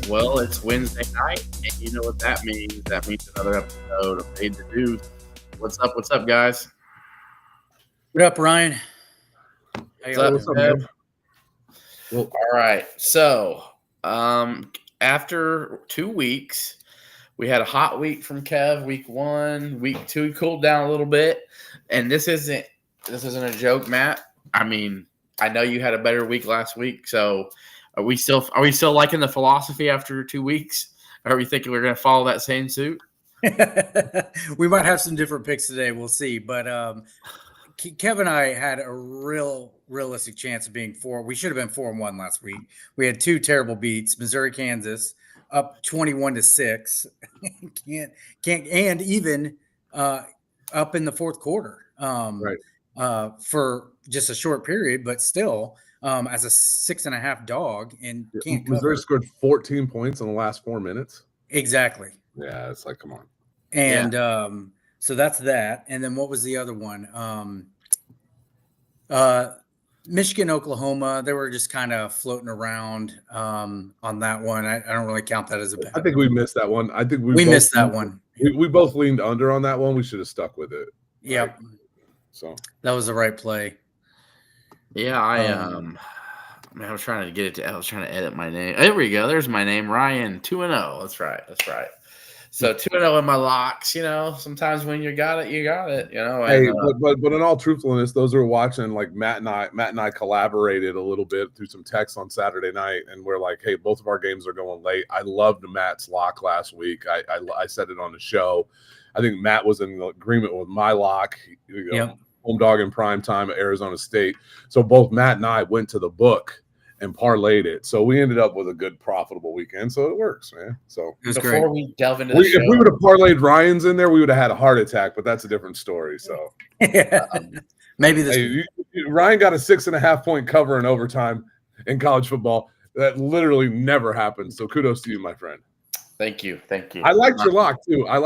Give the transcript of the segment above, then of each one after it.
Well, it's Wednesday night, and you know what that means. That means another episode of Made the Duce. What's up? What's up, guys? What up, Ryan? How What's y'all up, doing? Kev? Well, all right. So, after 2 weeks, we had a hot week from Kev. Week 1, week 2 cooled down a little bit, and this isn't a joke, Matt. I mean, I know you had a better week last week, so are we still liking the philosophy after 2 weeks? Are we thinking we're going to follow that same suit? We might have some different picks today. We'll see. But Kev and I had a realistic chance of being 4. We should have been 4-1 last week. We had 2 terrible beats: Missouri, Kansas, up 21-6. can't and even up in the fourth quarter. Right. For just a short period, but still, as a 6.5 dog, and can't Missouri cover. scored 14 points in the last 4 minutes. Exactly. Yeah, it's like, come on. And so that's that. And then what was the other one? Michigan, Oklahoma. They were just kind of floating around on that one. I don't really count that as a bet. I think we missed that one. I think we missed that one. We both leaned under on that one. We should have stuck with it. Yep. Right? So that was the right play. Yeah, I was trying to get it to. I was trying to edit my name. There we go. There's my name, Ryan. 2-0. That's right. So 2-0 in my locks. You know, sometimes when you got it, you got it. You know. Hey, but in all truthfulness, those who are watching, like Matt and I collaborated a little bit through some texts on Saturday night, and we're like, hey, both of our games are going late. I loved Matt's lock last week. I said it on the show. I think Matt was in agreement with my lock. Home dog in prime time at Arizona State. So both Matt and I went to the book and parlayed it. So we ended up with a good, profitable weekend. So it works, man. So it was before great. we delve into the show, if we would have parlayed Ryan's in there, we would have had a heart attack, but that's a different story. So maybe this Ryan got a 6.5 point cover in overtime in college football. That literally never happens. So kudos to you, my friend. Thank you. I liked your lock too. I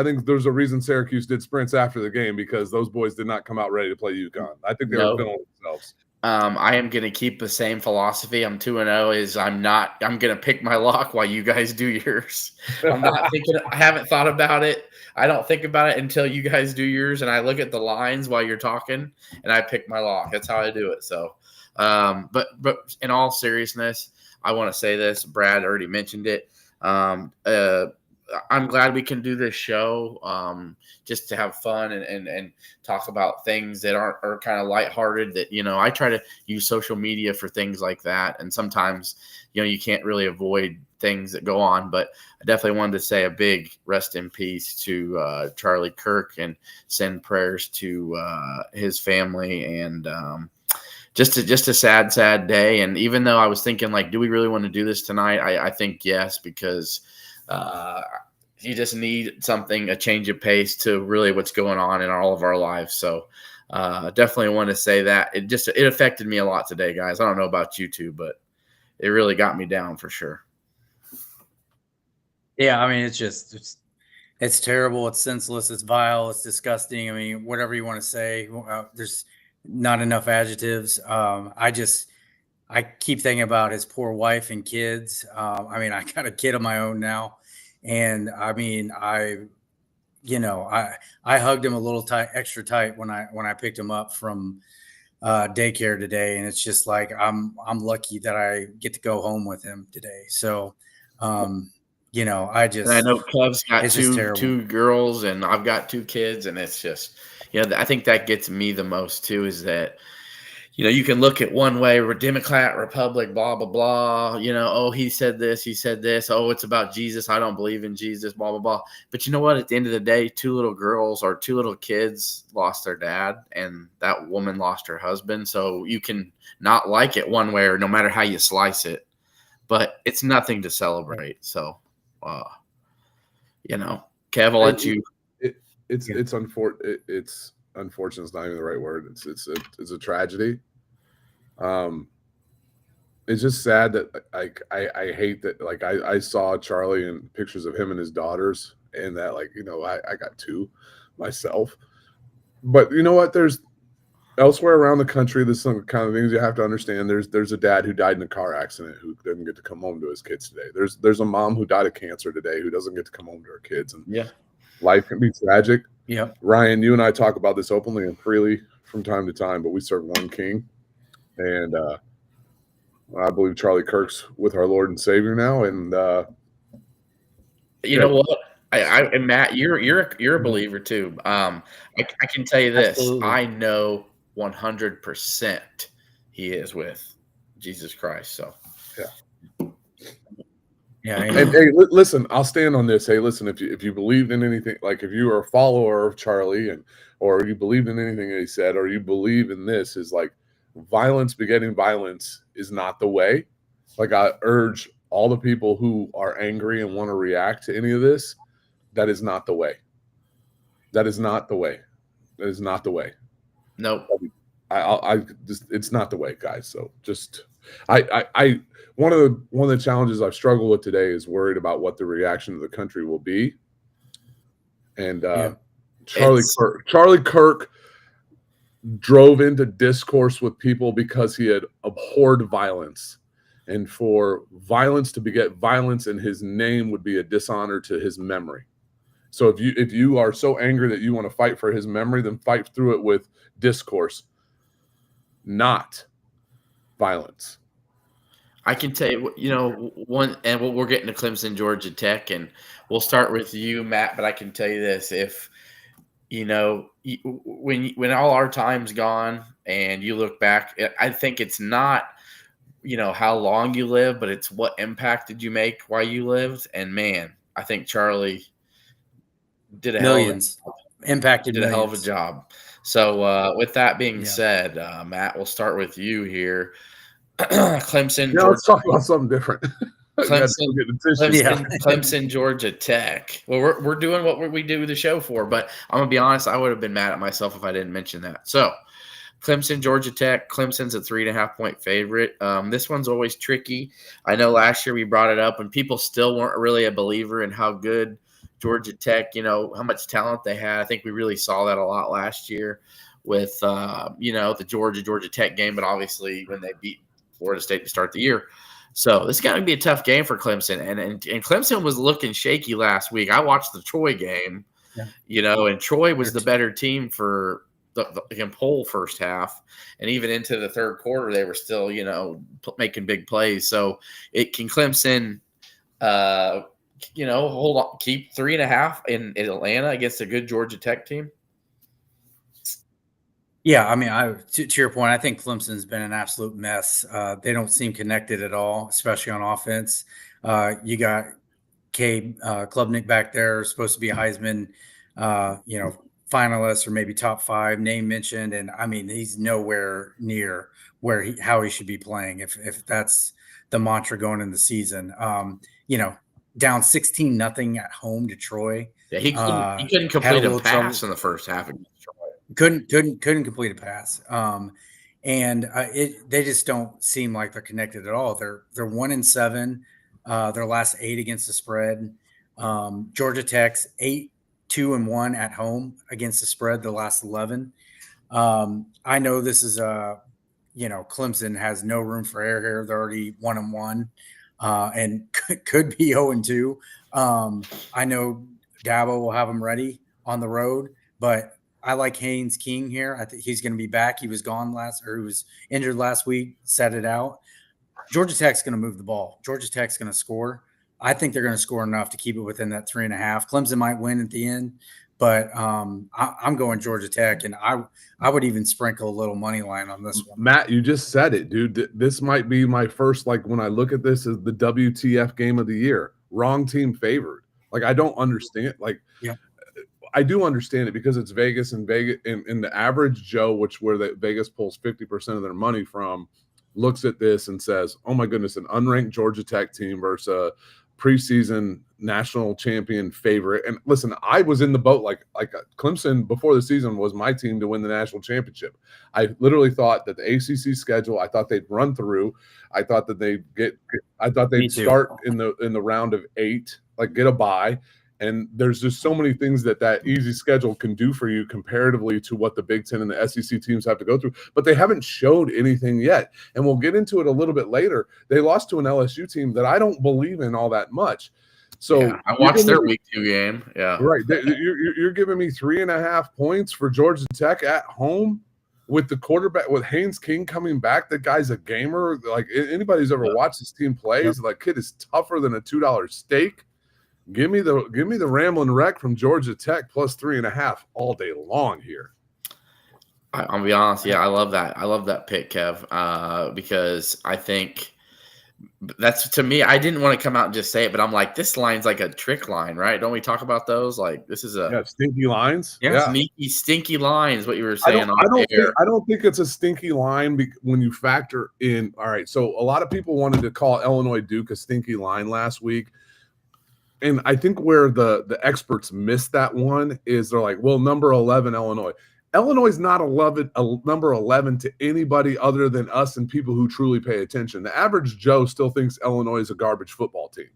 think there's a reason Syracuse did sprints after the game, because those boys did not come out ready to play UConn. I think they were feeling themselves. I am going to keep the same philosophy. I'm 2-0. I'm going to pick my lock while you guys do yours. I'm not thinking. I haven't thought about it. I don't think about it until you guys do yours, and I look at the lines while you're talking, and I pick my lock. That's how I do it. So, but in all seriousness, I want to say this. Brad already mentioned it. I'm glad we can do this show just to have fun and talk about things that are kind of lighthearted. That, you know, I try to use social media for things like that, and sometimes, you know, you can't really avoid things that go on. But I definitely wanted to say a big rest in peace to Charlie Kirk and send prayers to his family, and just a sad day. And even though I was thinking, like, do we really want to do this tonight? I think yes, because you just need a change of pace to really what's going on in all of our lives. So definitely want to say that it affected me a lot today, guys. I don't know about you two, but it really got me down for sure. Yeah, I mean, it's terrible. It's senseless. It's vile. It's disgusting. I mean, whatever you want to say, there's not enough adjectives. I keep thinking about his poor wife and kids. I mean, I got a kid of my own now, and I mean, I hugged him a little extra tight when I picked him up from daycare today, and it's just like I'm lucky that I get to go home with him today. So, I know Kev's got two girls, and I've got 2 kids, and it's just, I think that gets me the most too, is that, you can look at one way, Democrat, Republic, blah, blah, blah, oh, he said this. Oh, it's about Jesus. I don't believe in Jesus, blah, blah, blah. But you know what? At the end of the day, 2 little girls or 2 little kids lost their dad, and that woman lost her husband. So you can not like it one way, or no matter how you slice it, but it's nothing to celebrate. So, Kev, I'll let you. It's unfortunate. It's unfortunate. It's not even the right word. It's a tragedy. It's just sad that I hate that. Like I saw Charlie and pictures of him and his daughters, and that I got 2 myself. But you know what? elsewhere around the country, there's some kind of things you have to understand. There's a dad who died in a car accident who didn't get to come home to his kids today. There's a mom who died of cancer today who doesn't get to come home to her kids. And Yeah. life can be tragic. Yeah. Ryan, you and I talk about this openly and freely from time to time, but we serve one king. And I believe Charlie Kirk's with our Lord and Savior now. And you know what? And Matt, you're a believer too. I can tell you this. Absolutely. I know 100% he is with Jesus Christ. So yeah. And hey, listen, I'll stand on this. Hey, listen, if you believed in anything, like if you are a follower of Charlie or you believed in anything that he said, or you believe in this, is like violence begetting violence is not the way. Like, I urge all the people who are angry and want to react to any of this, that is not the way. That is not the way. That is not the way. no. I just, it's not the way, guys. So just I one of the challenges I've struggled with today is worried about what the reaction of the country will be. And Charlie Kirk drove into discourse with people because he had abhorred violence, and for violence to beget violence in his name would be a dishonor to his memory. So if you are so angry that you want to fight for his memory, then fight through it with discourse, not violence. I can tell you, one, and we're getting to Clemson, Georgia Tech, and we'll start with you, Matt. But I can tell you this: if when all our time's gone and you look back, I think it's not how long you live, but it's what impact did you make while you lived. And man, I think Charlie did a hell of a job. So with that being said, Matt, we'll start with you here. Clemson. Let's talk about something different. Clemson, Georgia Tech. Well, we're doing what we do the show for, but I'm gonna be honest, I would have been mad at myself if I didn't mention that. So, Clemson, Georgia Tech. Clemson's a 3.5-point favorite. This one's always tricky. I know last year we brought it up, and people still weren't really a believer in how good Georgia Tech, how much talent they had. I think we really saw that a lot last year with, the Georgia Tech game, but obviously when they beat Florida State to start the year. So this is going to be a tough game for Clemson. And Clemson was looking shaky last week. I watched the Troy game, and Troy was the better team for the whole first half. And even into the third quarter, they were still, making big plays. So Clemson hold on, keep 3.5 in Atlanta against a good Georgia Tech team? Yeah, I mean, to your point, I think Clemson's been an absolute mess. They don't seem connected at all, especially on offense. You got Cade Klubnik back there, supposed to be a Heisman, finalist or maybe top 5 name mentioned, and I mean, he's nowhere near how he should be playing if that's the mantra going in the season. Down 16-0 at home to Troy. Yeah, he couldn't complete a pass in the first half against Troy. Couldn't complete a pass. They just don't seem like they're connected at all. They're 1-7, their last 8 against the spread. Georgia Tech's 8-2-1 at home against the spread, the last 11. I know this is Clemson has no room for error here. They're already 1-1. And could be 0-2. I know Dabo will have them ready on the road, but I like Haynes King here. I think he's going to be back. He was gone he was injured last week, set it out. Georgia Tech's going to move the ball. Georgia Tech's going to score. I think they're going to score enough to keep it within that 3.5. Clemson might win at the end, but I'm going Georgia Tech, and I would even sprinkle a little money line on this one. Matt, you just said it, dude. This might be my first, when I look at this as the WTF game of the year. Wrong team favored. I don't understand. I do understand it because it's Vegas, and the average Joe, where Vegas pulls 50% of their money from, looks at this and says, "Oh my goodness, an unranked Georgia Tech team versus a preseason national champion favorite." And listen, I was in the boat like Clemson before the season was my team to win the national championship. I literally thought that the ACC schedule, I thought they'd run through. I thought that they'd start in the round of 8, get a bye. And there's just so many things that easy schedule can do for you comparatively to what the Big Ten and the SEC teams have to go through. But they haven't showed anything yet. And we'll get into it a little bit later. They lost to an LSU team that I don't believe in all that much. So yeah, I watched their week 2 game. Yeah. Right. You're giving me 3.5 points for Georgia Tech at home with the quarterback, with Haynes King coming back. That guy's a gamer. Like anybody who's ever watched this team play, like kid is tougher than a $2 steak. Give me the Ramblin' Wreck from Georgia Tech plus 3.5 all day long here. I'll be honest. Yeah, I love that. I love that pick, Kev, because I think that's, to me, I didn't want to come out and just say it, but I'm like, this line's like a trick line, right? Don't we talk about those? Like, this is stinky lines. Sneaky, stinky lines. What you were saying I don't think it's a stinky line when you factor in. All right, so a lot of people wanted to call Illinois Duke a stinky line last week. And I think where the experts missed that one is they're like, well, number 11, Illinois. Illinois is not number 11 to anybody other than us and people who truly pay attention. The average Joe still thinks Illinois is a garbage football team.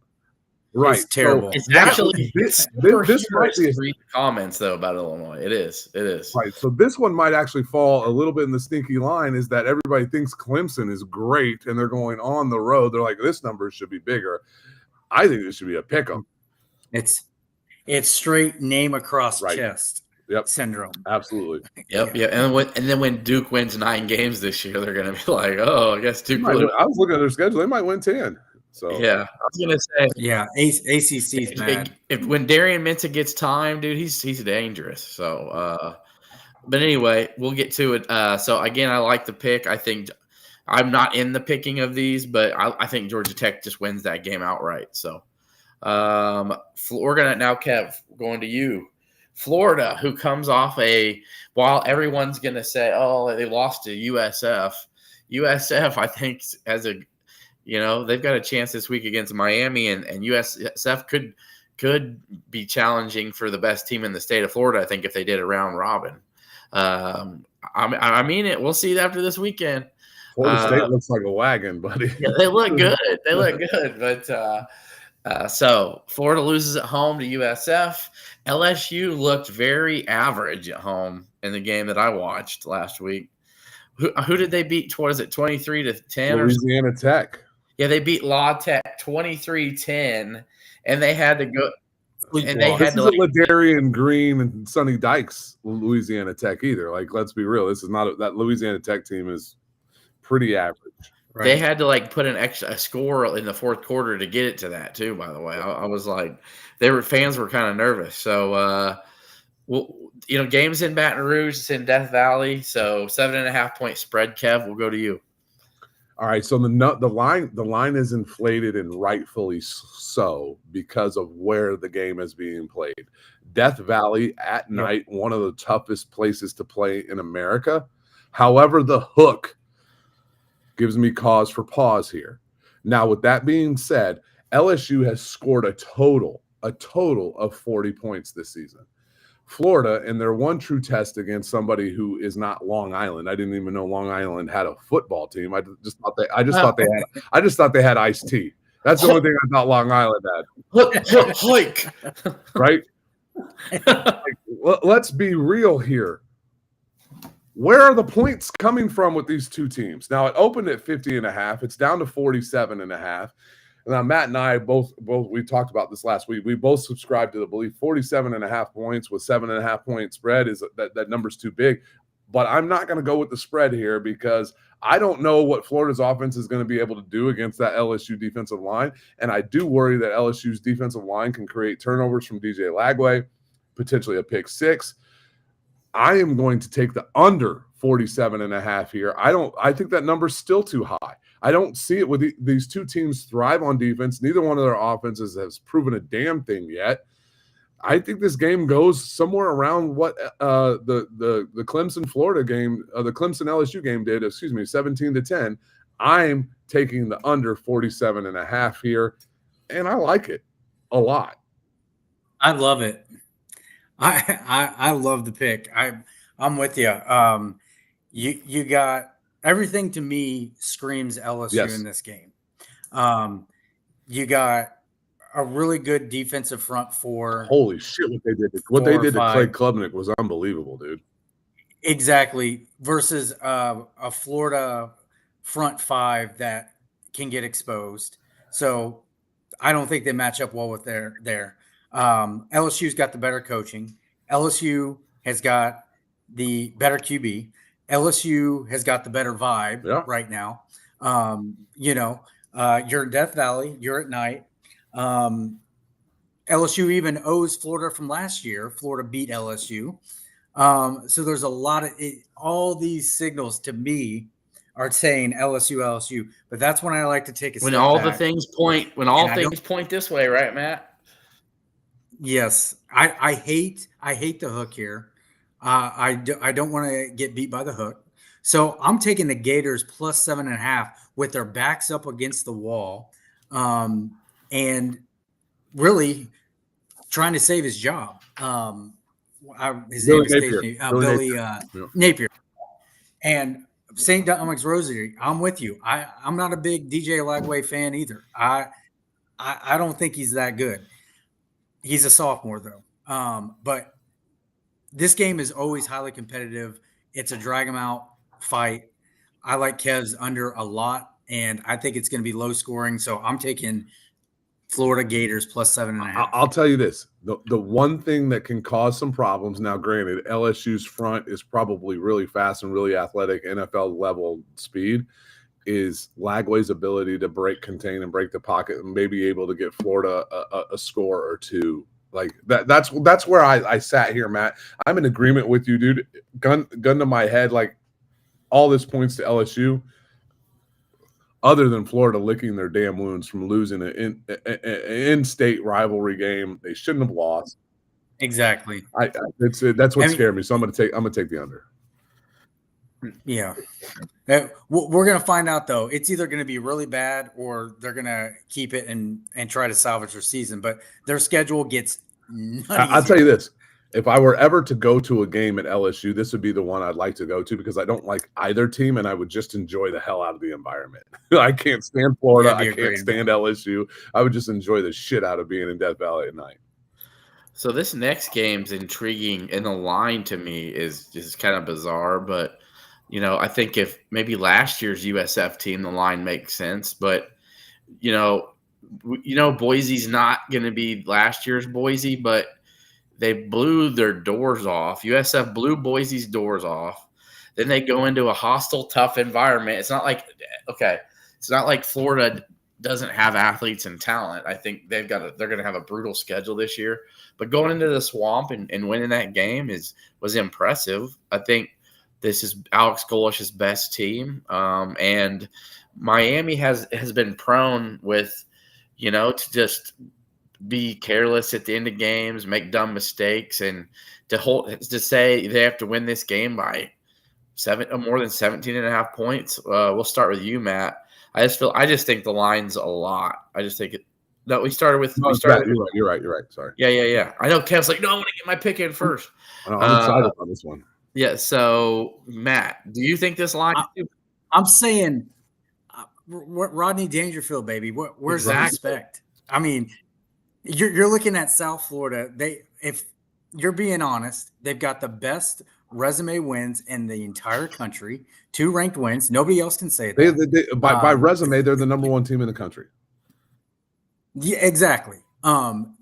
Right. It's terrible. So it's actually this might be three comments though about Illinois. It is. Right. So this one might actually fall a little bit in the stinky line, is that everybody thinks Clemson is great and they're going on the road. They're like, this number should be bigger. I think this should be a pick 'em. It's straight name across chest. Yep. Syndrome. Absolutely. Yep. Yeah. And then when Duke wins 9 games this year, they're going to be like, oh, I guess Duke. I was looking at their schedule; they might win 10. So yeah, I was going to say, yeah, ACC's bad. When Darian Minta gets time, dude, he's dangerous. So, but anyway, we'll get to it. So again, I like the pick. I think I'm not in the picking of these, but I think Georgia Tech just wins that game outright. So, we're gonna now, Kev, going to you. Florida, who comes off while everyone's going to say, oh, they lost to USF. USF, I think, they've got a chance this week against Miami, and USF could be challenging for the best team in the state of Florida, I think, if they did a round robin. I mean it. We'll see after this weekend. Florida State looks like a wagon, buddy. Yeah, they look good. They look good. But so Florida loses at home to USF. LSU looked very average at home in the game that I watched last week. Who did they beat? What is it, 23-10? Louisiana Tech. Yeah, they beat La Tech 23-10, and they had to go. And this isn't Ladarian Green and Sonny Dykes Louisiana Tech either. Like, let's be real. This is not that Louisiana Tech team is pretty average. Right. They had to put a score in the fourth quarter to get it to that too. By the way, I was like, fans were kind of nervous. So, games in Baton Rouge, it's in Death Valley. So 7.5 point spread. Kev, we'll go to you. All right. So the line is inflated, and rightfully so, because of where the game is being played. Death Valley at night, one of the toughest places to play in America. However, the hook gives me cause for pause here. Now, with that being said, LSU has scored a total of 40 points this season. Florida, in their one true test against somebody who is not Long Island. I didn't even know Long Island had a football team. I just thought they had iced tea. That's the only thing I thought Long Island had. Right? Let's be real here. Where are the points coming from with these two teams? Now, it opened at 50.5. It's down to 47.5. Now, Matt and I both we talked about this last week. We both subscribed to the belief 47.5 points with 7.5 point spread is that number's too big. But I'm not going to go with the spread here because I don't know what Florida's offense is going to be able to do against that LSU defensive line. And I do worry that LSU's defensive line can create turnovers from DJ Lagway, potentially a pick six. I am going to take the under 47.5 here. I think that number's still too high. I don't see it with these two teams thrive on defense. Neither one of their offenses has proven a damn thing yet. I think this game goes somewhere around what the Clemson Florida game, the Clemson LSU game did, 17-10. I'm taking the under 47.5 here, and I like it a lot. I love it. I love the pick. I'm with you. You got everything to me screams LSU in this game. You got a really good defensive front four. Holy shit! What they did to Clay Klubnik was unbelievable, dude. Exactly, versus a Florida front five that can get exposed. So I don't think they match up well with their. LSU's got the better coaching. LSU has got the better QB. LSU has got the better vibe right now. You're in Death Valley. You're at night. LSU even owes Florida from last year. Florida beat LSU. So there's a lot of all these signals to me are saying LSU, but that's when I like to take a step back. When all things point this way, right, Matt? Yes, I hate the hook here. I don't want to get beat by the hook, so I'm taking the Gators plus 7.5 with their backs up against the wall, and really trying to save his job. His name escapes me. Billy Napier. And St. Dominic's Rosary, I'm with you. I'm not a big DJ Lagway fan either. I don't think he's that good. He's a sophomore, though. But this game is always highly competitive. It's a drag-em-out fight. I like Kev's under a lot, and I think it's going to be low scoring. So I'm taking Florida Gators plus 7.5. I'll tell you this. The one thing that can cause some problems, now granted, LSU's front is probably really fast and really athletic, NFL level speed, is Lagway's ability to contain and break the pocket and maybe able to get Florida a score or two. Like that's where I sat here, Matt. I'm in agreement with you, dude. Gun to my head, like all this points to LSU. Other than Florida licking their damn wounds from losing an in-state rivalry game they shouldn't have lost. Exactly. That's what scared me. So I'm gonna take the under. Yeah, we're gonna find out though. It's either gonna be really bad or they're gonna keep it and try to salvage their season. But their schedule gets nutty. I'll tell you this. If I were ever to go to a game at LSU, this would be the one I'd like to go to because I don't like either team and I would just enjoy the hell out of the environment. I can't stand Florida. I can't stand LSU. I would just enjoy the shit out of being in Death Valley at night. So this next game's intriguing, and the line to me is just kind of bizarre. But, I think if maybe last year's USF team, the line makes sense. But, Boise's not going to be last year's Boise, but they blew their doors off. USF blew Boise's doors off. Then they go into a hostile, tough environment. It's not like Florida doesn't have athletes and talent. I think they're going to have a brutal schedule this year. But going into the Swamp and winning that game was impressive. I think this is Alex Golish's best team. And Miami has been prone with, to just be careless at the end of games, make dumb mistakes, and to say they have to win this game by more than 17.5 points. We'll start with you, Matt. I just think the line's a lot. I just think it. No, we started with. You're right. Sorry. Yeah. I know Kev's like, no, I want to get my pick in first. I'm excited on this one. Yeah. So, Matt, do you think this line? I'm saying, Rodney Dangerfield, baby. Where's the respect? I mean, you're looking at South Florida. If you're being honest, they've got the best resume wins in the entire country. 2 ranked wins. Nobody else can say that. By resume, they're the number 1 team in the country. Yeah, exactly.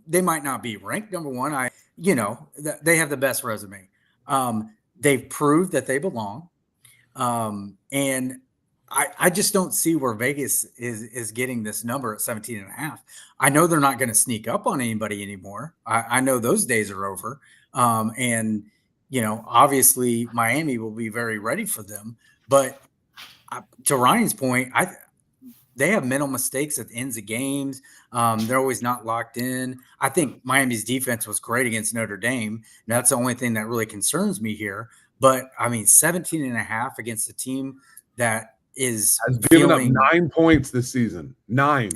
They might not be ranked number 1. They have the best resume. They've proved that they belong. And I just don't see where Vegas is getting this number at 17.5. I know they're not going to sneak up on anybody anymore. I know those days are over. And obviously Miami will be very ready for them. But to Ryan's point, they have mental mistakes at the ends of games. They're always not locked in. I think Miami's defense was great against Notre Dame. And that's the only thing that really concerns me here. But 17.5 against a team that has given up 9 points this season. 9.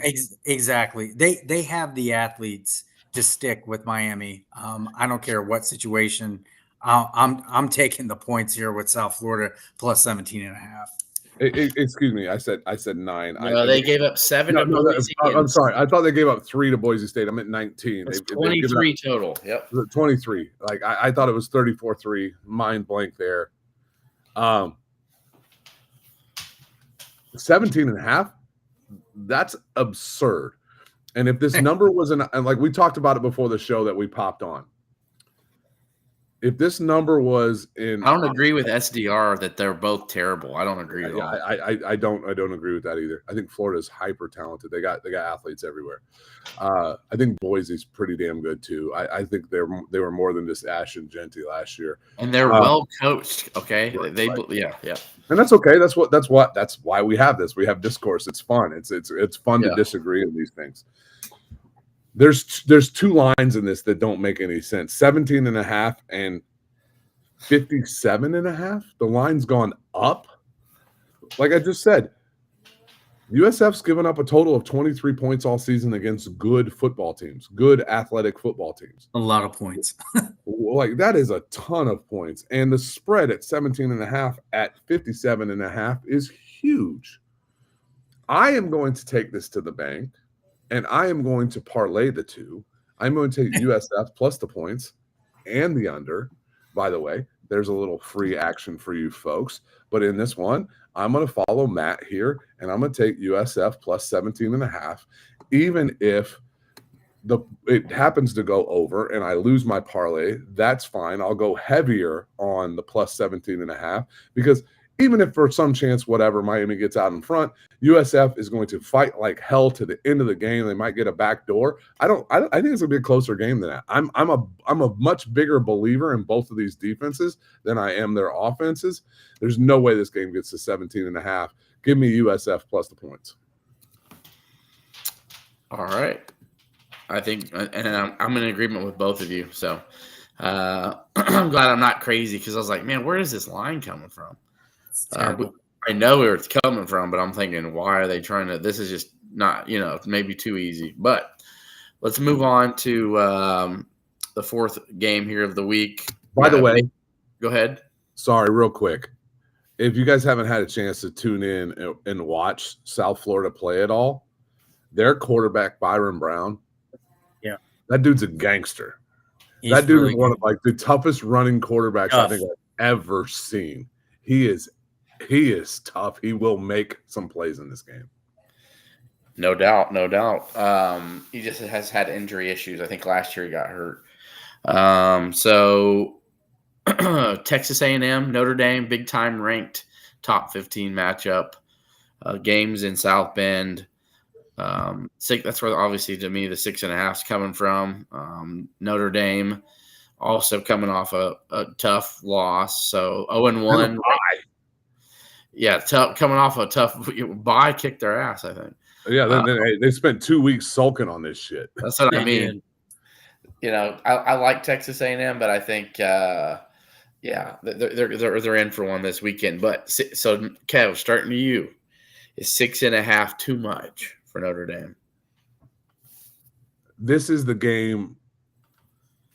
Exactly. They have the athletes to stick with Miami. I don't care what situation. I'm taking the points here with South Florida plus 17.5. Excuse me. I said 9. No, they gave up 7 to Boise. I'm sorry. I thought they gave up 3 to Boise State. I'm at 19. It's 23 total. Yep. 23. Like I thought it was 34-3. Mind blank there. 17 and a half. That's absurd. And if this number was and like we talked about it before the show that we popped on. If this number was in, I don't agree with SDR that they're both terrible. I don't agree at all. I don't agree with that either. I think Florida's hyper talented. They got athletes everywhere. I think Boise's pretty damn good too. I think they were more than just Ash and Genty last year, and they're well coached. Okay, right. Yeah, and that's okay. That's why we have this. We have discourse. It's fun. It's fun to disagree on these things. There's 2 lines in this that don't make any sense. 17 and a half and 57 and a half. The line's gone up. Like I just said, USF's given up a total of 23 points all season against good football teams, good athletic football teams. A lot of points. Like that is a ton of points. And the spread at 17 and a half at 57 and a half is huge. I am going to take this to the bank. And I am going to parlay the 2. I'm going to take USF plus the points and the under. By the way, there's a little free action for you folks. But in this one, I'm going to follow Matt here, and I'm going to take USF plus 17 and a half, even if it happens to go over and I lose my parlay. That's fine. I'll go heavier on the plus 17 and a half because even if for some chance, whatever, Miami gets out in front, USF is going to fight like hell to the end of the game. They might get a back door. I think it's gonna be a closer game than that. I'm a much bigger believer in both of these defenses than I am their offenses. There's no way this game gets to 17 and a half. Give me USF plus the points. All right. I think, and I'm in agreement with both of you. So I'm glad I'm not crazy because I was like, man, where is this line coming from? I know where it's coming from, but I'm thinking, why are they trying to? This is just not, maybe too easy. But let's move on to the 4th game here of the week. By the way, go ahead. Sorry, real quick. If you guys haven't had a chance to tune in and watch South Florida play at all, their quarterback, Byron Brown, that dude's a gangster. That dude really is one of like the toughest running quarterbacks I think I've ever seen. He is tough. He will make some plays in this game. No doubt. He just has had injury issues. I think last year he got hurt. So Texas A&M, Notre Dame, big time ranked top 15 matchup. Games in South Bend. That's where obviously to me the 6.5 is coming from. Notre Dame also coming off a tough loss. So 0-1. Yeah, coming off a tough bye, kicked their ass, I think. Yeah, they spent 2 weeks sulking on this shit. That's what I mean. I like Texas A&M, but I think, they're in for one this weekend. But so, Kev, starting to you, is 6.5 too much for Notre Dame? This is the game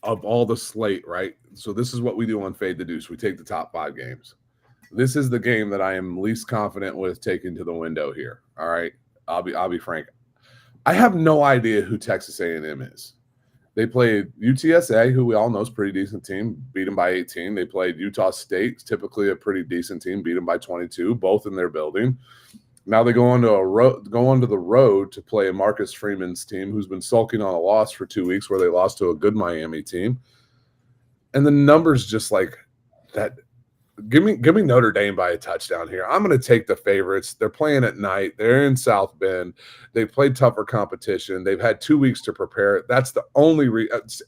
of all the slate, right? So this is what we do on Fade the Deuce. We take the top 5 games. This is the game that I am least confident with taking to the window here. All right, I'll be frank. I have no idea who Texas A&M is. They played UTSA, who we all know is a pretty decent team, beat them by 18. They played Utah State, typically a pretty decent team, beat them by 22, both in their building. Now they go onto the road to play Marcus Freeman's team, who's been sulking on a loss for 2 weeks, where they lost to a good Miami team. And the numbers just like that. Give me Notre Dame by a touchdown here. I'm going to take the favorites. They're playing at night. They're in South Bend. They've played tougher competition. They've had 2 weeks to prepare. That's the only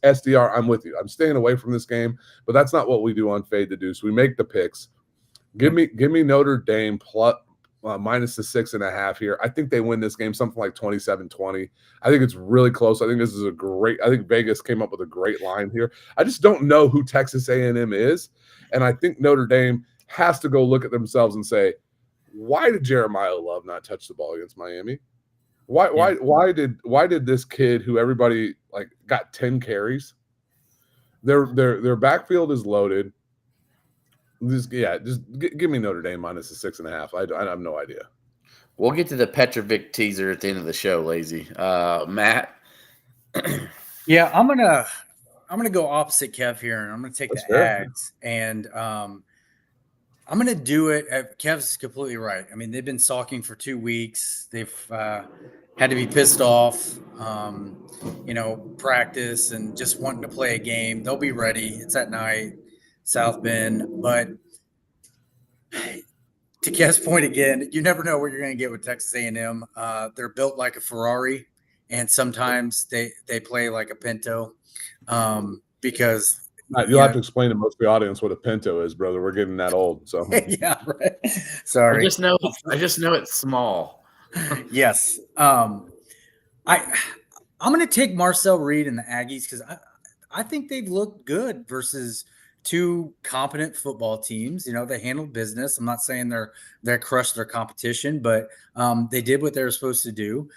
SDR. I'm with you. I'm staying away from this game, but that's not what we do on Fade the Deuce. We make the picks. Give me Notre Dame plus minus the 6.5 here. I think they win this game something like 27-20. I think it's really close. I think this is I think Vegas came up with a great line here. I just don't know who Texas A&M is. And I think Notre Dame has to go look at themselves and say, why did Jeremiah Love not touch the ball against Miami? Why did this kid who everybody like got 10 carries? Their backfield is loaded. Just give me Notre Dame minus the 6.5. I have no idea. We'll get to the Petrovic teaser at the end of the show, Lazy. Matt. Yeah, I'm gonna go opposite Kev here, and I'm gonna take That's the fair. Ags, and I'm gonna do it. Kev's completely right. I mean, they've been sulking for 2 weeks. They've had to be pissed off, practice and just wanting to play a game. They'll be ready. It's at night, South Bend, but to Kev's point again, you never know what you're going to get with Texas A&M. They're built like a Ferrari, and sometimes they play like a Pinto because You'll have to explain to most of the audience what a Pinto is, brother. We're getting that old. So yeah, right. Sorry. I just know it's small. Yes. I'm going to take Marcel Reed and the Aggies because I think they've looked good versus two competent football teams. They handled business. I'm not saying they're crushed their competition, but they did what they were supposed to do.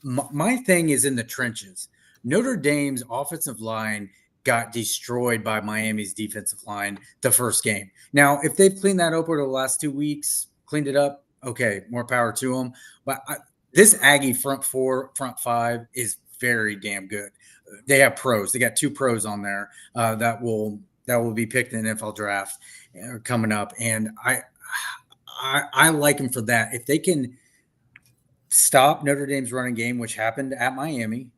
My thing is in the trenches. Notre Dame's offensive line got destroyed by Miami's defensive line the first game. Now, if they've cleaned that up over the last 2 weeks, cleaned it up, okay, more power to them. But this Aggie front five is very damn good. They have pros. They got 2 pros on there that will be picked in the NFL draft coming up, and I like them for that. If they can stop Notre Dame's running game, which happened at Miami,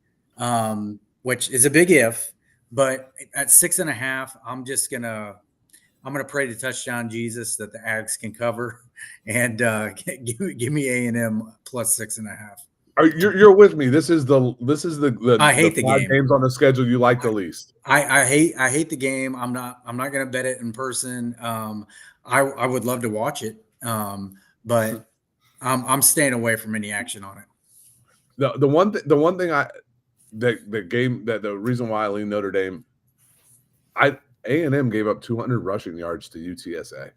which is a big if, but at 6.5, I'm gonna pray to touchdown Jesus that the Ags can cover, and give me A&M plus 6.5. You're with me. This is the I hate the 5 game. games on the schedule you like the least. I hate the game. I'm not gonna bet it in person. I would love to watch it, but I'm staying away from any action on it. The one thing the reason why I lean Notre Dame, A&M gave up 200 rushing yards to UTSA.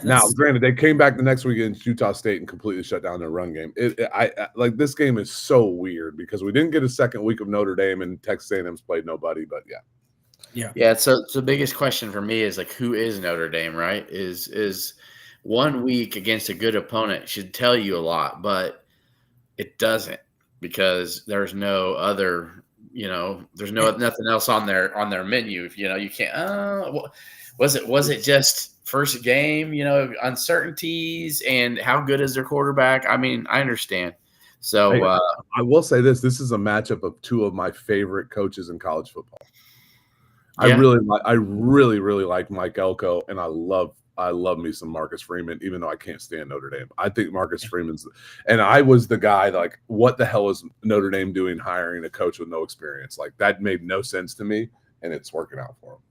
Now, granted, they came back the next week against Utah State and completely shut down their run game. Like this game is so weird because we didn't get a second week of Notre Dame and Texas A&M's played nobody, but yeah. So the biggest question for me is like, who is Notre Dame? Right? Is 1 week against a good opponent should tell you a lot, but it doesn't because there's no other. There's nothing else on their menu. You can't. Was it just first game, uncertainties and how good is their quarterback? I mean, I understand. So I will say this is a matchup of 2 of my favorite coaches in college football. Yeah. I really like Mike Elko, and I love me some Marcus Freeman, even though I can't stand Notre Dame. I think Marcus Freeman's – and I was the guy like, what the hell is Notre Dame doing hiring a coach with no experience? Like that made no sense to me, and it's working out for him.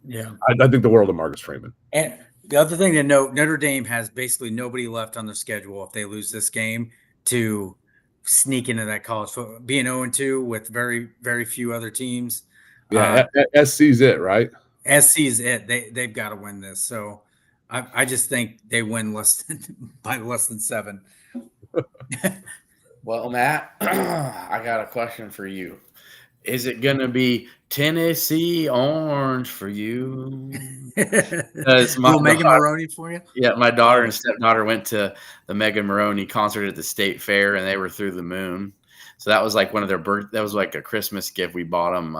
Yeah. I think the world of Marcus Freeman. And the other thing to note, Notre Dame has basically nobody left on their schedule if they lose this game to sneak into that college football. Being 0-2 with very, very few other teams. Yeah, SC's it, right? SC is it. They've got to win this. So I just think they win by less than 7. Well, Matt, I got a question for you. Is it going to be Tennessee orange for you? Megan Maroney for you? Yeah, my daughter and stepdaughter went to the Megan Maroney concert at the state fair, and they were through the moon. So that was like one of their that was like a Christmas gift we bought them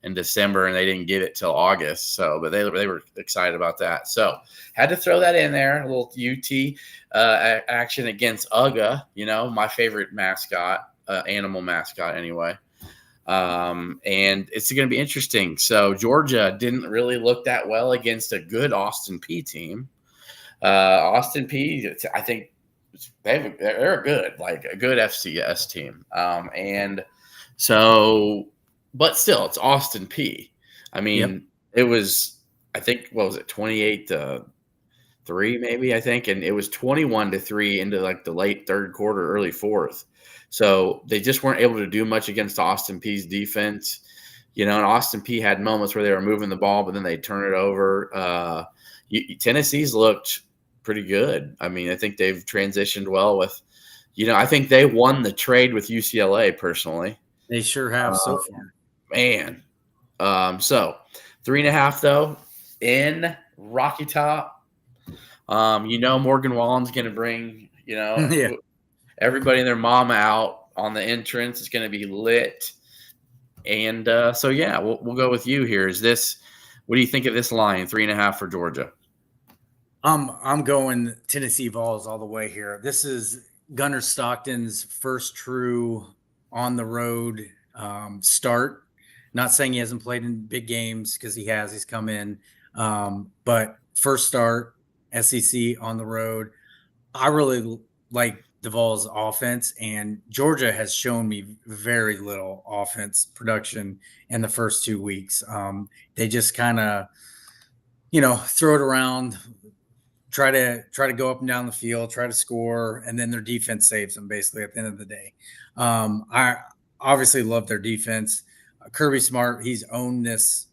in December, and they didn't get it till August. So, but they were excited about that. So had to throw that in there. A little UT action against UGA. My favorite mascot, animal mascot anyway. And it's going to be interesting. So Georgia didn't really look that well against a good Austin Peay team. Austin Peay, I think they're good, like a good FCS team. And so, but still, it's Austin Peay. I mean, It was, I think, what was it, 28-3, maybe, I think, and it was 21-3 into like the late third quarter, early fourth. So they just weren't able to do much against Austin Peay's defense. And Austin Peay had moments where they were moving the ball, but then they turn it over. Tennessee's looked pretty good. I mean, I think they've transitioned well with, I think they won the trade with UCLA personally. They sure have so far. Man. So 3.5 though. in Rocky Top. Morgan Wallen's going to bring, Yeah. everybody and their mama out on the entrance. It's going to be lit. And we'll go with you here. What do you think of this line? 3.5 for Georgia. I'm going Tennessee Vols all the way here. This is Gunnar Stockton's first true on the road start. Not saying he hasn't played in big games, because he has. He's come in. But first start, SEC on the road. I really like the Vols offense, and Georgia has shown me very little offense production in the first 2 weeks. They just kind of, throw it around, try to go up and down the field, try to score, and then their defense saves them basically at the end of the day. I obviously love their defense. Kirby Smart, he's owned this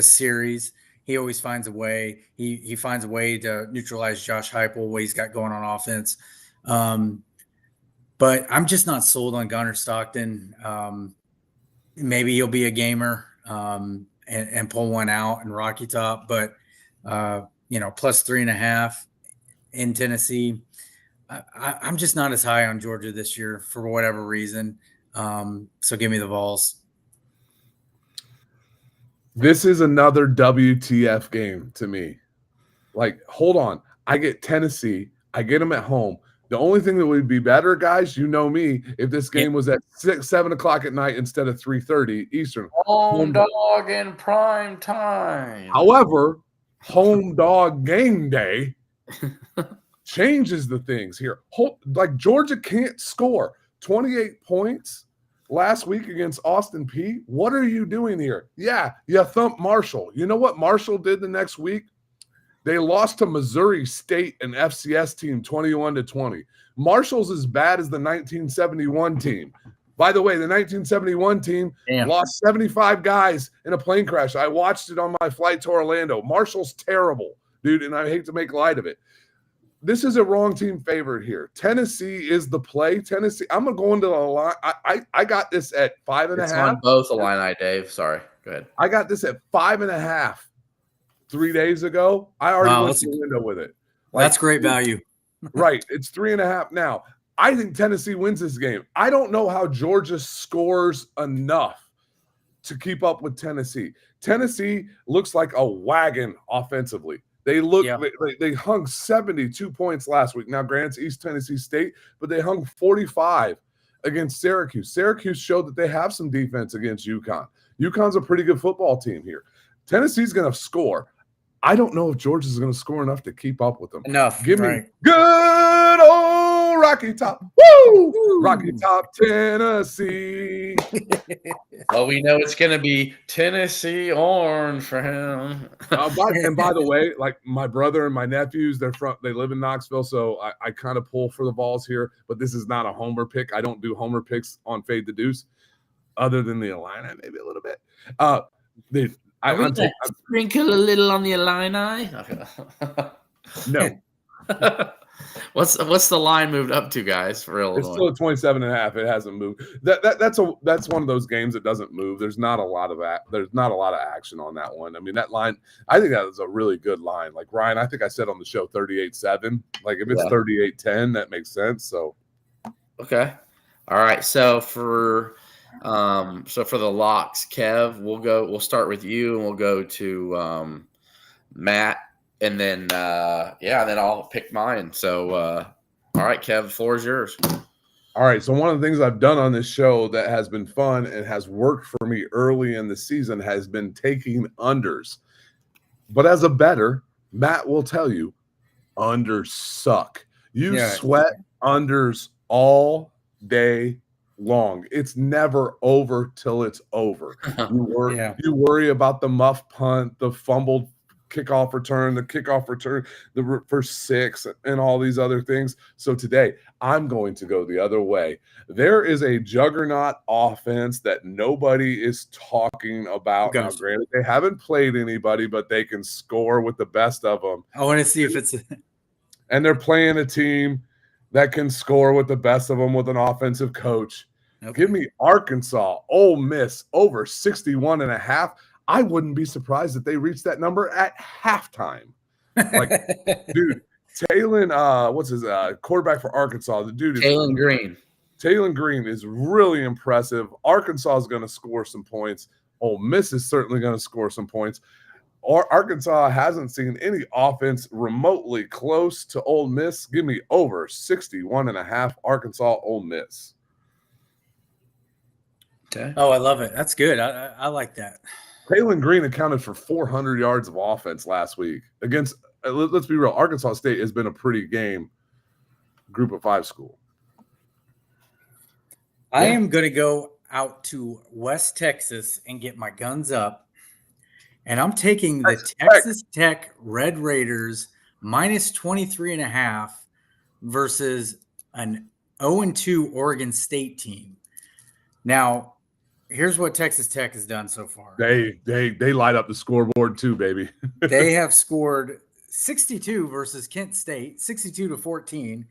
series. He always finds a way. He finds a way to neutralize Josh Heupel, what he's got going on offense. But I'm just not sold on Gunnar Stockton. Maybe he'll be a gamer and pull one out in Rocky Top, but plus 3.5 in Tennessee. I'm just not as high on Georgia this year for whatever reason. So give me the Vols. This is another WTF game to me. Like, hold on. I get Tennessee. I get them at home. The only thing that would be better, guys, you know me, if this game was at 7 o'clock at night instead of 3:30 Eastern. Home dog in prime time. However, home dog game day changes the things here. Like, Georgia can't score 28 points last week against Austin Peay. What are you doing here? Yeah, you thumped Marshall. You know what Marshall did the next week? They lost to Missouri State, an FCS team, 21-20. Marshall's as bad as the 1971 team. By the way, the 1971 team lost 75 guys in a plane crash. I watched it on my flight to Orlando. Marshall's terrible, dude, and I hate to make light of it. This is a wrong team favorite here. Tennessee is the play. Tennessee, I'm going to go into the line. I got this at 5.5. It's on both Illini, Dave. Sorry. Go ahead. I got this at 5.5 3 days ago. I already went to the window with it. That's great value. Right. It's 3.5 now. I think Tennessee wins this game. I don't know how Georgia scores enough to keep up with Tennessee. Tennessee looks like a wagon offensively. They they hung 72 points last week. Now, granted, East Tennessee State, but they hung 45 against Syracuse. Syracuse showed that they have some defense against UConn. UConn's a pretty good football team here. Tennessee's going to score. I don't know if Georgia's going to score enough to keep up with them. Give me good old Rocky Top. Woo! Rocky Top, Tennessee. Well, we know it's going to be Tennessee orange for him. And by the way, like, my brother and my nephews, they live in Knoxville, so I kind of pull for the Vols here. But this is not a homer pick. I don't do homer picks on Fade the Deuce, other than the Illini, maybe a little bit. Sprinkle a little on the Illini. No. What's the line moved up to, guys? For real, it's still at 27.5. It hasn't moved. That's one of those games that doesn't move. There's not a lot of action on that one. I mean, that line, I think that was a really good line. Like, Ryan, I think I said on the show 38-7. Like, if it's 38-10, that makes sense. So okay, all right. So for the locks, Kev, we'll start with you, and we'll go to Matt, and then then I'll pick mine. So all right, Kev, the floor is yours. All right. So one of the things I've done on this show that has been fun and has worked for me early in the season has been taking unders. But as a bettor, Matt will tell you, unders suck. You sweat unders all day long. It's never over till it's over. You worry about the muff punt, the fumbled kickoff return, the kickoff return, the first 6, and all these other things. So today, I'm going to go the other way. There is a juggernaut offense that nobody is talking about. Now, granted, they haven't played anybody, but they can score with the best of them. I want to see if it's and they're playing a team that can score with the best of them with an offensive coach. Okay. Give me Arkansas, Ole Miss, over 61.5. I wouldn't be surprised if they reach that number at halftime. Like, dude, Taylon, what's his quarterback for Arkansas? The dude is Taylon Green. Taylon Green is really impressive. Arkansas is going to score some points. Ole Miss is certainly going to score some points. Arkansas hasn't seen any offense remotely close to Ole Miss. Give me over 61.5 Arkansas Ole Miss. Okay. Oh, I love it. That's good. I like that. Taylon Green accounted for 400 yards of offense last week against, let's be real, Arkansas State has been a pretty game group of 5 school. I am going to go out to West Texas and get my guns up. And I'm taking the Texas Tech Red Raiders minus 23.5 versus an 0-2 Oregon State team. Now, here's what Texas Tech has done so far. They light up the scoreboard too, baby. They have scored 62 versus Kent State, 62-14,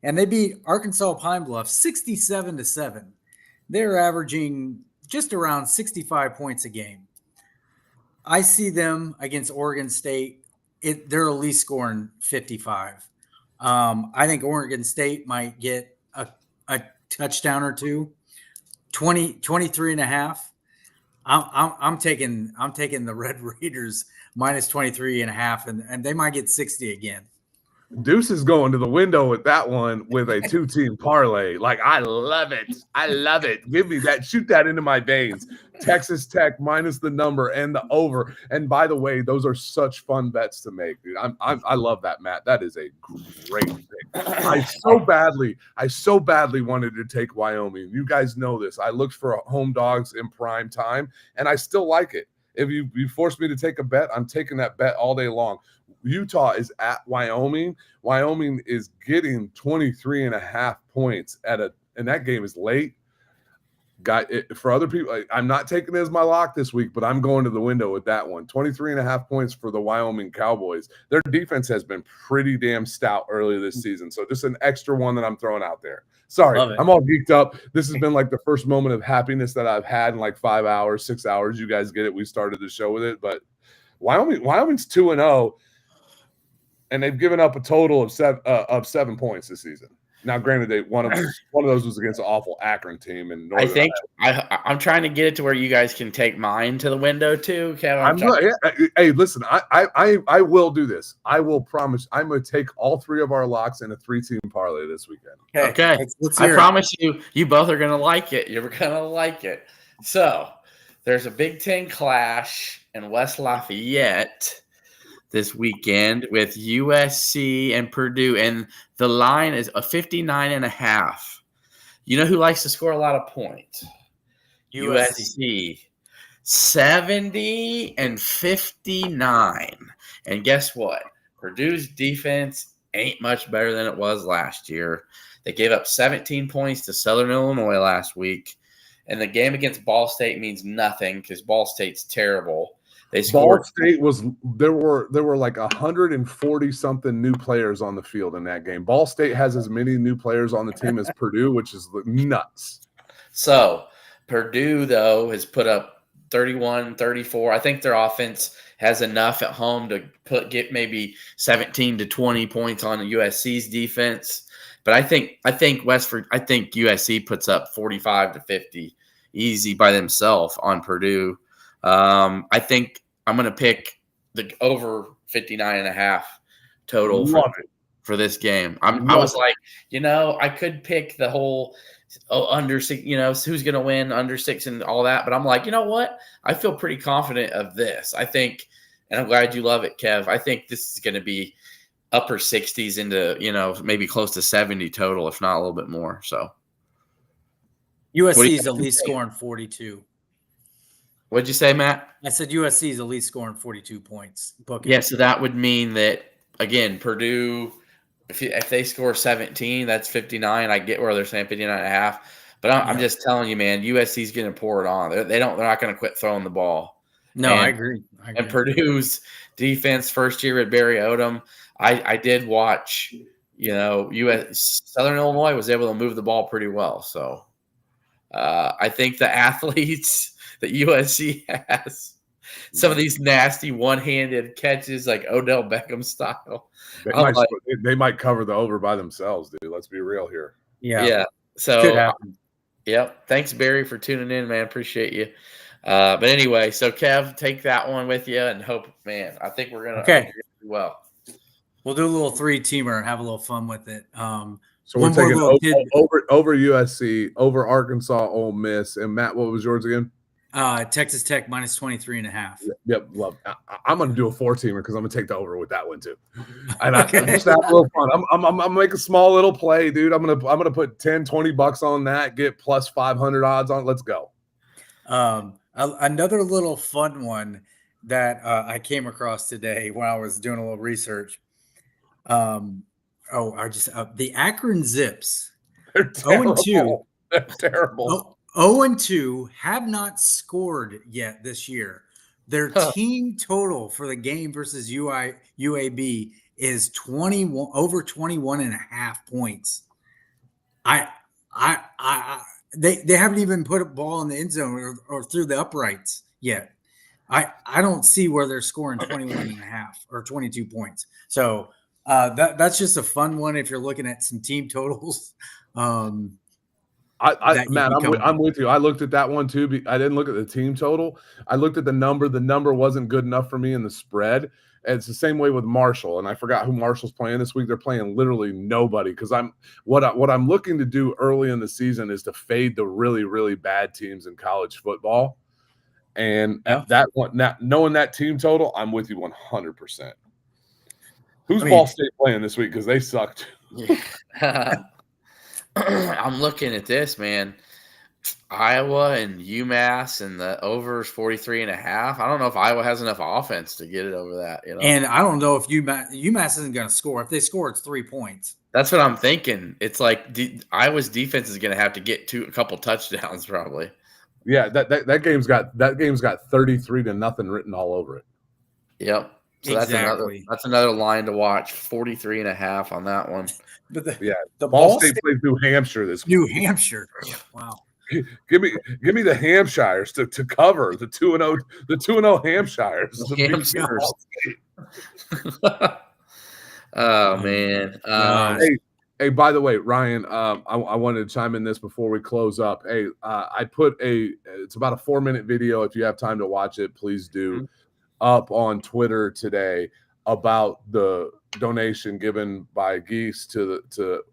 and they beat Arkansas Pine Bluff 67-7. They're averaging just around 65 points a game. I see them against Oregon State. They're at least scoring 55. I think Oregon State might get a touchdown or two. 23.5. I'm taking the Red Raiders minus 23.5, and they might get 60 again. Duce is going to the window with that one with a 2-team parlay. Like, I love it. I love it. Give me that. Shoot that into my veins. Texas Tech minus the number and the over. And by the way, those are such fun bets to make, dude. I love that, Matt. That is a great pick. I so badly wanted to take Wyoming. You guys know this. I looked for home dogs in prime time, and I still like it. If you force me to take a bet, I'm taking that bet all day long. Utah is at Wyoming. Wyoming is getting 23.5 points and that game is late. For other people, I'm not taking it as my lock this week, but I'm going to the window with that one. 23.5 points for the Wyoming Cowboys. Their defense has been pretty damn stout earlier this season. So just an extra one that I'm throwing out there. Sorry, I'm all geeked up. This has been like the first moment of happiness that I've had in like 5 hours, 6 hours. You guys get it. We started the show with it, but Wyoming's 2-0. And they've given up a total of 7 points this season. Now, granted, one of those was against an awful Akron team. And I think I'm trying to get it to where you guys can take mine to the window too, Kevin. Hey, listen, I will do this. I will promise. I'm going to take all 3 of our locks in a 3-team parlay this weekend. Okay. I promise you both are going to like it. You're going to like it. So there's a Big Ten clash in West Lafayette this weekend with USC and Purdue, and the line is a 59.5. You know who likes to score a lot of points? USC. 70 and 59. And guess what? Purdue's defense ain't much better than it was last year. They gave up 17 points to Southern Illinois last week, and the game against Ball State means nothing because Ball State's terrible. Ball State there were like 140 something new players on the field in that game. Ball State has as many new players on the team as Purdue, which is nuts. So Purdue though has put up 31, 34. I think their offense has enough at home to get maybe 17 to 20 points on USC's defense. But I think USC puts up 45 to 50 easy by themselves on Purdue. I think I'm going to pick the over 59.5 total for this game. I was like, I could pick the whole under 6, who's going to win under 6 and all that. But I'm like, you know what? I feel pretty confident of this. I think, and I'm glad you love it, Kev. I think this is going to be upper 60s into, maybe close to 70 total, if not a little bit more. So USC is at least scoring 42. What'd you say, Matt? I said USC is at least scoring 42 points. Yeah, so that would mean that, again, Purdue, if they score 17, that's 59. I get where they're saying 59.5. But I'm just telling you, man, USC's going to pour it on. They're not going to quit throwing the ball. No, I agree. And Purdue's defense first year at Barry Odom, I did watch, Southern Illinois was able to move the ball pretty well. So I think the athletes – that USC has some of these nasty one-handed catches like Odell Beckham style. They might cover the over by themselves, dude. Let's be real here. Yeah. So could happen. Yep. Thanks, Barry, for tuning in, man. Appreciate you. But anyway, so Kev, take that one with you and hope, man. I think we're gonna do well. We'll do a little 3-teamer, have a little fun with it. So we're taking over USC, over Arkansas, Ole Miss, and Matt. What was yours again? Texas Tech minus 23.5. Yep, love. I'm going to do a 4-teamer because I'm going to take the over with that one too. And I just have a little fun. I'm going to make a small little play, dude. I'm going to put $10-$20 on that. Get plus 500 odds on. Let's go. Another little fun one that I came across today when I was doing a little research. The Akron Zips. They're terrible. 0-2. They're terrible. 0-2 have not scored yet this year. Their team total for the game versus UAB is 21 over 21.5 points. They haven't even put a ball in the end zone or through the uprights yet. I don't see where they're scoring 21.5 or 22 points. So that's just a fun one if you're looking at some team totals. Matt, I'm with you. I looked at that one too. I didn't look at the team total. I looked at the number. The number wasn't good enough for me in the spread. And it's the same way with Marshall. And I forgot who Marshall's playing this week. They're playing literally nobody because what I'm looking to do early in the season is to fade the really, really bad teams in college football. And at that one, knowing that team total, I'm with you 100%. Who's Ball State playing this week? Because they sucked. I'm looking at this, man. Iowa and UMass, and the over is 43.5. I don't know if Iowa has enough offense to get it over that. And I don't know if UMass isn't going to score. If they score, it's 3 points. That's what I'm thinking. It's like Iowa's defense is going to have to get a couple touchdowns probably. Yeah, that game's got 33-0 written all over it. Yep. So exactly. that's another line to watch. 43.5 on that one. But the Ball State plays New Hampshire this week. New Hampshire. Wow. Give me the Hampshires to cover the 2-0 Hampshires. Oh man. Hey, by the way, Ryan, I wanted to chime in this before we close up. Hey, I put it's about a 4-minute video. If you have time to watch it, please do. Up on Twitter today about the donation given by Geese to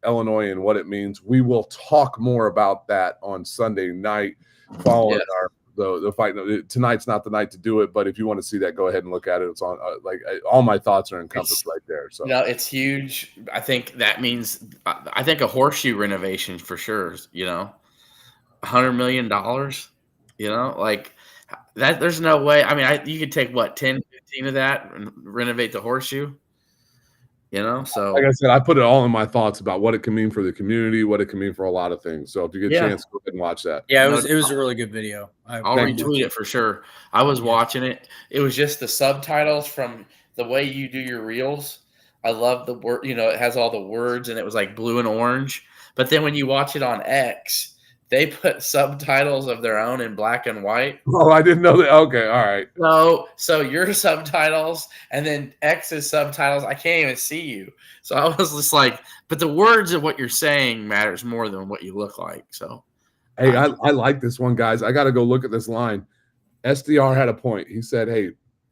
Illinois and what it means. We will talk more about that on Sunday night following the fight. Tonight's not the night to do it, but if you want to see that, go ahead and look at it. It's on all my thoughts are encompassed right there. So it's huge. I think that means a horseshoe renovation for sure. $100 million. That. There's no way. I mean, you could take 10, 15 of that and renovate the horseshoe. So like I said, I put it all in my thoughts about what it can mean for the community, what it can mean for a lot of things. So if you get a chance, go ahead and watch that. Yeah, it was a really good video. I'll retweet it for sure. I was watching it. It was just the subtitles from the way you do your reels. I love the word. It has all the words, and it was like blue and orange. But then when you watch it on X, they put subtitles of their own in black and white. Oh, I didn't know that. Okay, all right. So your subtitles and then X's subtitles, I can't even see you. So I was just like, but the words of what you're saying matters more than what you look like. So, hey, I like this one, guys. I got to go look at this line. SDR had a point. He said, hey,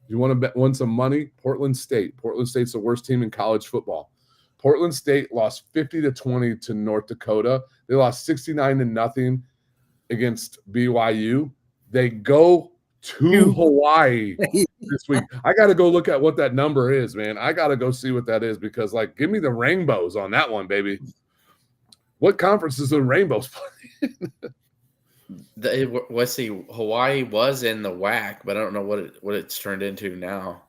you want to win some money? Portland State. Portland State's the worst team in college football. Portland State lost 50-20 to North Dakota. They lost 69-0 against BYU. They go to Hawaii this week. I got to go look at what that number is, man. I got to go see what that is because, give me the rainbows on that one, baby. What conference is the rainbows playing? Let's see. Hawaii was in the WAC, but I don't know what it's turned into now.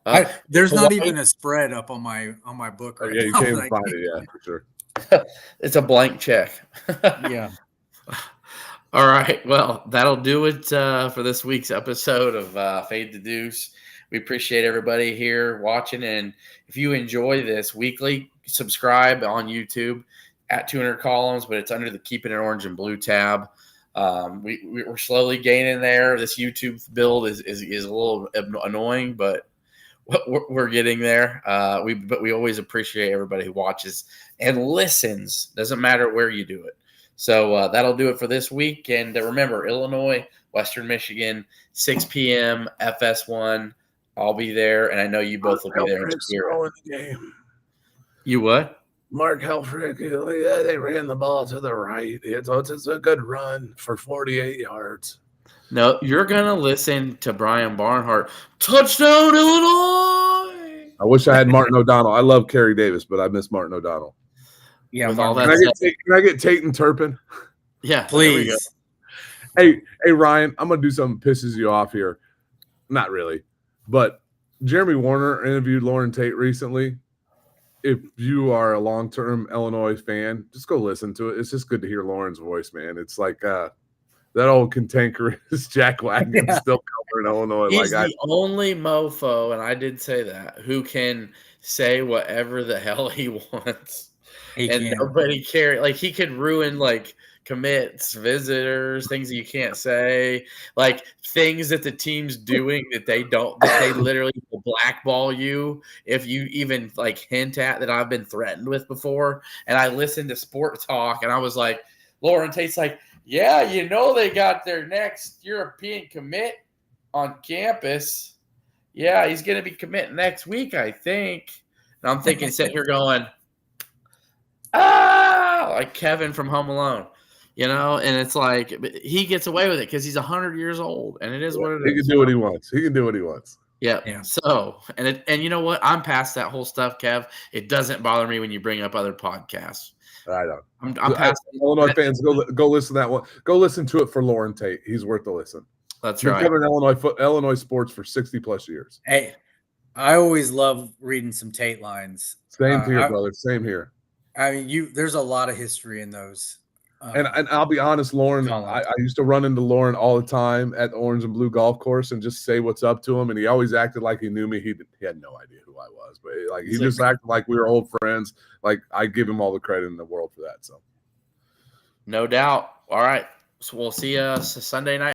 There's not even a spread up on my book. Right you can't even find it. Yeah, for sure. It's a blank check. Yeah. All right. Well, that'll do it for this week's episode of Fade the Deuce. We appreciate everybody here watching, and if you enjoy this weekly, subscribe on YouTube at 200 Columns, but it's under the Keeping It Orange and Blue tab. We're slowly gaining there. This YouTube build is a little annoying, but we're getting there. But we always appreciate everybody who watches and listens. Doesn't matter where you do it. So that'll do it for this week. And remember, Illinois, Western Michigan, 6 p.m. FS1. I'll be there, and I know you both will be there. The game. You what? Mark Helfrich, they ran the ball to the right. It's a good run for 48 yards. No, you're going to listen to Brian Barnhart. Touchdown, Illinois! I wish I had Martin O'Donnell. I love Kerry Davis, but I miss Martin O'Donnell. Yeah, with all that Can I get Tate and Turpin? Yeah, please. Hey, Ryan, I'm going to do something that pisses you off here. Not really, but Jeremy Warner interviewed Lauren Tate recently. If you are a long-term Illinois fan, just go listen to it. It's just good to hear Lauren's voice, man. It's like that old cantankerous Jack Wagon still covering Illinois. He's the only mofo, and I did say that, who can say whatever the hell he wants. Nobody cares. Like, he could ruin, like, commits, visitors, things that you can't say, like things that the team's doing that they literally will blackball you if you even like hint at that I've been threatened with before. And I listened to Sport Talk and I was like, Lauren Tate's like, yeah, they got their next European commit on campus. Yeah, he's going to be committing next week, I think. And I'm thinking, sitting here going, like Kevin from Home Alone. And it's like he gets away with it because he's 100 years old, and it is what it is. He can do what he wants. He can do what he wants. Yeah. So, and you know what? I'm past that whole stuff, Kev. It doesn't bother me when you bring up other podcasts. I don't. I'm past Illinois fans. Go listen to that one. Go listen to it for Lauren Tate. He's worth the listen. That's You've right. covered Illinois sports for 60+ years. Hey, I always love reading some Tate lines. Same here, brother. Same here. I mean, there's a lot of history in those. And I'll be honest, Lauren, I used to run into Lauren all the time at the Orange and Blue Golf Course and just say what's up to him. And he always acted like he knew me. He had no idea who I was, but he just acted like we were old friends. Like, I give him all the credit in the world for that. So, no doubt. All right. So we'll see you Sunday night.